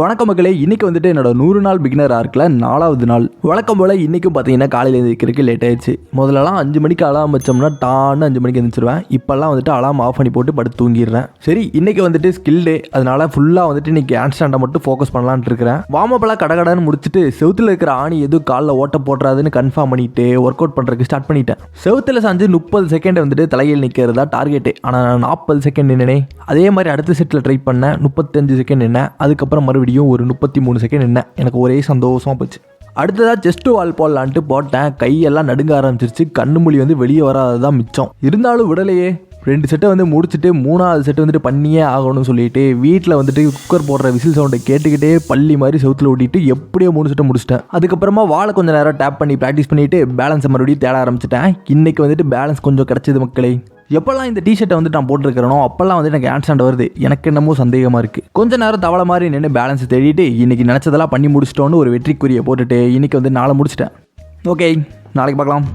வணக்கம் மக்களே, இன்னைக்கு வந்துட்டு என்னோட 100 நாள் பிகினர் ஆர்க்கில் 4வது நாள். வழக்கம் போல் இன்றைக்கும் பார்த்தீங்கன்னா காலையில் எழுந்திரிக்கிறதுக்கு லேட் ஆயிடுச்சு. முதல்லலாம் 5 மணிக்கு அலாம் வச்சோம்னா டான்னு 5 மணிக்கு எழுந்திரிச்சிருவேன். இப்போல்லாம் வந்துட்டு அலாம் ஆஃப் பண்ணி போட்டு படுத்து தூங்கிடுறேன். சரி, இன்றைக்கி வந்துட்டு ஸ்கில் டே, அதனால ஃபுல்லாக வந்துட்டு இன்றைக்கி ஹேண்ட் ஸ்டாண்டை மட்டும் ஃபோக்கஸ் பண்ணலான்ட்டு இருக்கிறேன். வார்மப்பெல்லாம் கடகடன்னு முடிச்சுட்டு செவுத்தில் இருக்கிற ஆணி எதுவும் காலில் ஓட்ட போட்டுறாதுன்னு கன்ஃபார்ம் பண்ணிட்டு ஒர்க் அவுட் பண்ணுறதுக்கு ஸ்டார்ட் பண்ணிட்டேன். செவுத்தில் சாஞ்சு 30 செகண்ட் வந்துட்டு தலையில் நிற்கிறதா டார்கெட்டு. ஆனால் நான் 40 செகண்ட் நின்னே. அதே மாதிரி அடுத்த செட்டில் ட்ரை பண்ணேன், 35 செகண்ட் நின்னேன். அதுக்கப்புறம் மறுபடியும் ஒரு 33 செகண்ட் என்ன. எனக்கு ஒரே சந்தோஷமாக போச்சு. அடுத்ததாக செஸ்ட் வால் போடலான்ட்டு போட்டேன். கையெல்லாம் நடுங்க ஆரம்பிச்சிருச்சு. கண்ணு மொழி வெளியே வராதுதான் மிச்சம். இருந்தாலும் விடலையே. 2 செட்டை முடிச்சுட்டு 3வது செட்டு வந்துட்டு பண்ணியே ஆகணும்னு சொல்லிட்டு வீட்டில் வந்துட்டு குக்கர் போடுற விசில் சவுண்டை கேட்டுக்கிட்டே பள்ளி மாதிரி செவுத்தில் ஓட்டிட்டு எப்படியோ 3 செட்டை முடிச்சிட்டேன். அதுக்கப்புறமா வாழை கொஞ்சம் நேரம் டேப் பண்ணி ப்ராக்டிஸ் பண்ணிவிட்டு பேலன்ஸை மறுபடியும் தேட ஆரம்பிச்சிட்டேன். இன்றைக்கி வந்துட்டு பேலன்ஸ் கொஞ்சம் கிடச்சிது மக்களே. எப்போல்லாம் இந்த டிஷர்ட்டை வந்துட்டு நான் போட்டிருக்கிறேனோ அப்போல்லாம் வந்துட்டு எனக்கு ஹேண்ட் ஸ்டாண்ட் வருது. எனக்கு என்னமோ சந்தேகமாக இருக்குது. கொஞ்சம் நேரம் தவளை மாதிரி நின்று பேலன்ஸ் தேடிட்டு இன்றைக்கி நினச்சதெல்லாம் பண்ணி முடிச்சிட்டோன்னு ஒரு வெற்றிக்குரிய போட்டுட்டு இன்றைக்கி நாளை முடிச்சிட்டேன். ஓகே, நாளைக்கு பார்க்கலாம்.